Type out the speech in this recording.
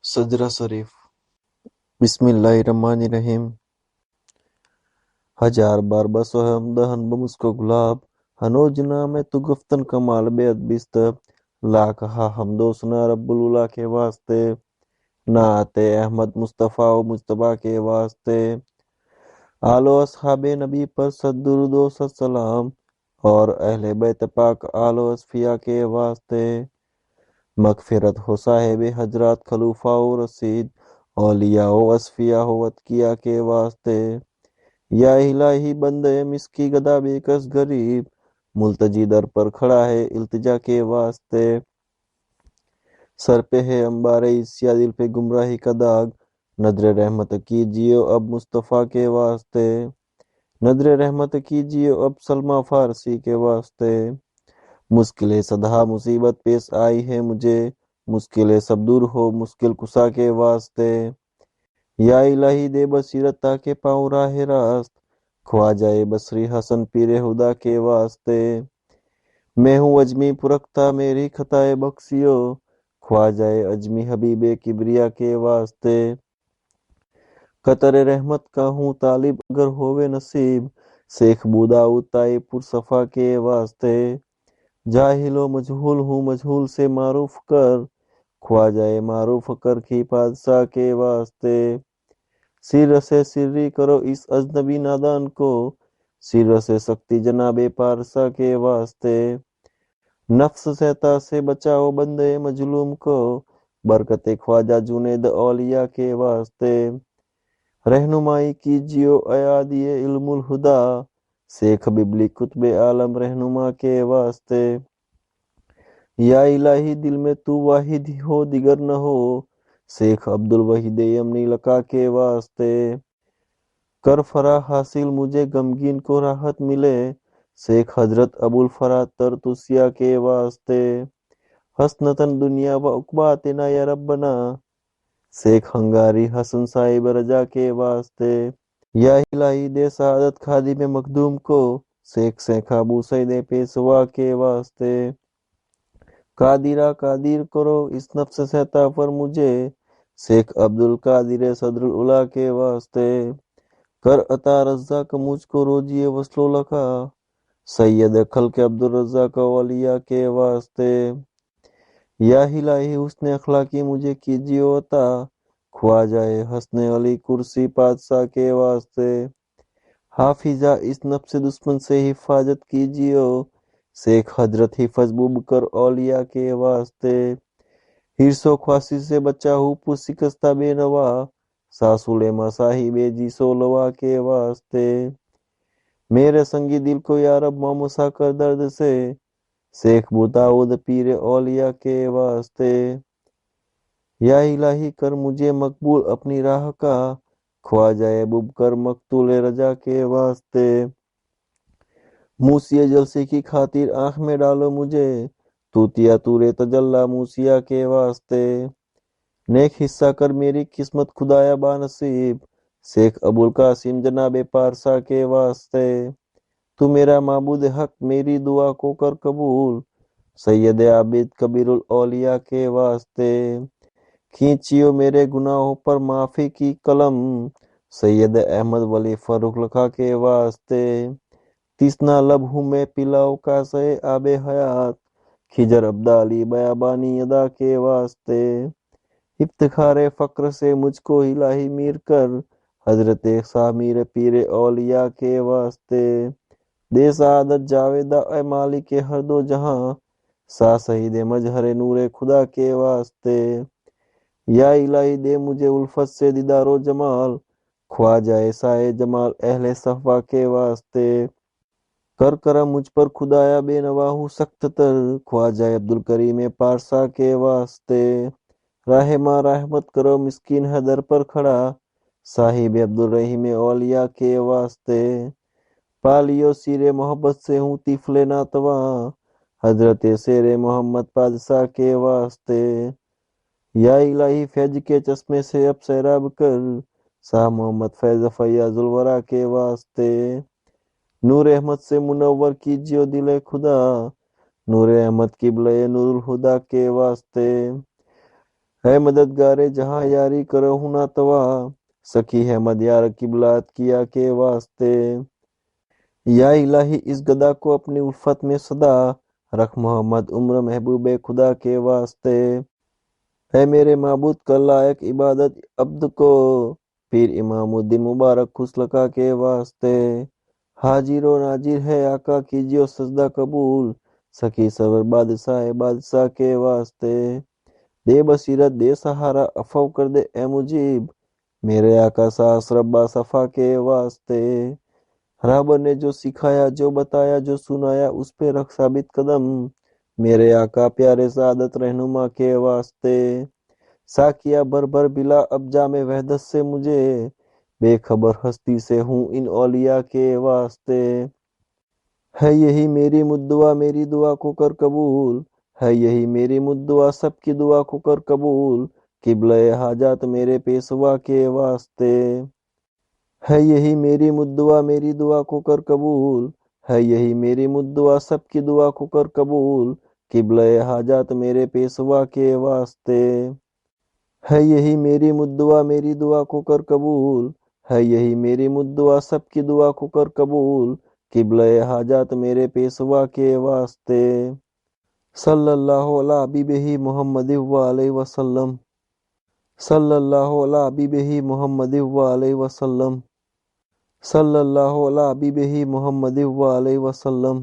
سجرہ شریف۔ بسم اللہ الرحمن الرحیم۔ ہزار بار بسو ہمدہن بمسکو گلاب ہنوجنا میں تو گفتن کمال بے ادبست لاکھ حمد و ثنا رب العلا کے واسطے نعت احمد مصطفیٰ و مجتبیٰ کے واسطے آل و اصحاب نبی پر صد درود و صد سلام اور اہل بیت پاک آل و اصفیاء کے واسطے مغفرت ہو صاحب حضرات خلوفہ و رشید اولیاء و اصفیاء و اتقیاء کے واسطے یا الہی بندے مسکی گدا بے کس غریب ملتجی در پر کھڑا ہے التجا کے واسطے سر پہ ہے انبار عیسیٰ دل پہ گمراہی کا داغ نظر رحمت کیجیے اب مصطفیٰ کے واسطے نظر رحمت کیجیے اب سلمہ فارسی کے واسطے مشکل صدہ مصیبت پیش آئی ہے مجھے مشکل سب دور ہو مشکل کشا کے واسطے یا الہی دے بصیرت تاکہ پاؤں راہ راست خواجہ بصری حسن پیر خدا کے واسطے میں ہوں اجمی پرختہ میری خطائے بخشیو خواجہ اجمی حبیب کبریا کے واسطے قطر رحمت کا ہوں طالب اگر ہووے نصیب شیخ بوداؤد طائف پور صفا کے واسطے جاہل و مجہول ہوں مجہول سے معروف کر خواجہ معروف کر کی پادشاہ کے واسطے سر سے سری کرو اس اجنبی نادان کو سر سے سختی جناب پارسا کے واسطے نفس سہتا سے بچاؤ بندے مظلوم کو برکت خواجہ جنید اولیاء کے واسطے رہنمائی کیجیو ایادی علم الہدا شیخ ببلی قطب عالم رہنما کے واسطے یا الہی دل میں تو واحد ہی ہو دیگر نہ ہو شیخ عبد الوحید یمنی لقا کے واسطے کر فرا حاصل مجھے غمگین کو راحت ملے شیخ حضرت ابو الفرات ترتوسیہ کے واسطے حسنتن دنیا و عقباتنا یا ربنا شیخ ہنگاری حسن صاحب رجا کے واسطے یا الہی دے سعادت خادم مخدوم کو شیخ سیکھا ابو سعید پیشوا کے واسطے قادرہ قادر کرو اس نفس سہتا پر مجھے شیخ عبد القادر صدر العلا کے واسطے کر عطا رزاق مجھ کو روجی وصل و لکھا سید خلق عبد الرزاق اولیاء کے واسطے یا الہی حسن اخلاقی مجھے کیجیو عطا خواجہ حسن علی کرسی پادشاہ کے واسطے حافظہ اس نفس دشمن سے حفاظت کیجیو شیخ حضرت حفظ بکر اولیاء کے واسطے حرص و خواصی سے بچا ہوں پر شکستہ بے نوا ساسولما صاحب جی سولوا کے واسطے میرے سنگی دل کو یا رب ماموسا کر درد سے شیخ بوداؤد پیر اولیاء کے واسطے یا الہی کر مجھے مقبول اپنی راہ کا خواجہ ببکر مقتول رجا کے واسطے موسی جلسے کی خاطر آنکھ میں ڈالو مجھے توتیا تورے تجلا موسیٰ کے واسطے نیک حصہ کر میری قسمت خدایا بانصیب شیخ ابو القاسم جناب پارسا کے واسطے تو میرا معبود حق میری دعا کو کر قبول سید عابد کبیر الاولیاء کے واسطے کھینچیو میرے گناہوں پر معافی کی قلم سید احمد ولی فاروق لکھا کے واسطے تیسنا لب ہوں میں پلاؤ کا سے آب حیات خجر عبدالی بیابانی ادا کے واسطے افتخار فقر سے مجھ کو الہی میر کر حضرت سامیر پیر اولیاء کے واسطے دے سعادت جاویدہ اے مالک ہر دو جہاں سا شہید مجہر نور خدا کے واسطے یا الہی دے مجھے الفت سے دیدار و جمال خواجہ سائے جمال اہل صفا کے واسطے کر کرم مجھ پر خدایا بے نوا ہوں سخت تر خواجہ عبد الکریم پارسا کے واسطے رحمہ رحمت کرو مسکین ہے در پر کھڑا صاحب عبد الرحیم اولیاء کے واسطے پالیو سیر محبت سے ہوں طفل ناتواں حضرت شیر محمد پادشاہ کے واسطے یا الہی فیض کے چشمے سے اب سیراب کر شاہ محمد فیض فیاض الورا کے واسطے نور احمد سے منور کیجیو دل خدا نور احمد قبلہ نور الہدا کے واسطے ہے مددگار جہاں یاری کرو نہ توا، سکی ہے مدیار قبلات کیا کے واسطے۔ یا الہی اس گدا کو اپنی الفت میں صدا، رکھ محمد عمر محبوب خدا کے واسطے۔ ہے میرے معبود کا لائق عبادت عبد کو، پیر امام الدین مبارک خسلکا کے واسطے۔ حاجر و ناجر ہے آقا کیجیو سجدہ قبول، سکی سرور بادشاہ کے واسطے۔ دے بصیرت دے سہارا عفو کر دے اے مجیب، میرے آقا ساس ربا صفا کے واسطے۔ رہبر نے جو سکھایا جو بتایا جو سنایا اس پہ رکھ ثابت قدم، میرے آقا پیارے سعادت رہنما کے واسطے۔ ساکیا بھر بھر بلا اب جام وحدت سے مجھے، بے خبر ہستی سے ہوں ان اولیاء کے واسطے۔ ہے یہی میری مدعا میری دعا کو کر قبول، ہے یہی میری مدعا سب کی دعا کو کر قبول، قبلہ حاجات میرے پیشوا کے واسطے۔ ہے یہی میری مدعا میری دعا کو کر قبول، ہے یہی میری مدعا سب کی دعا کو کر قبول، قبلہ حاجات میرے پیشوا کے واسطے۔ ہے یہی میری مدعا میری دعا کو کر قبول، ہے یہی میری مدعا سب کی دعا کو کر قبول، قبلہ حاجات میرے پیشوا کے واسطے۔ صلی اللہ علیہ حبیبہ محمد وآلہ وسلم، صلی اللہ علیہ حبیبہ محمد وآلہ وسلم، صلی اللہ علیہ حبیبہ محمد وآلہ وسلم۔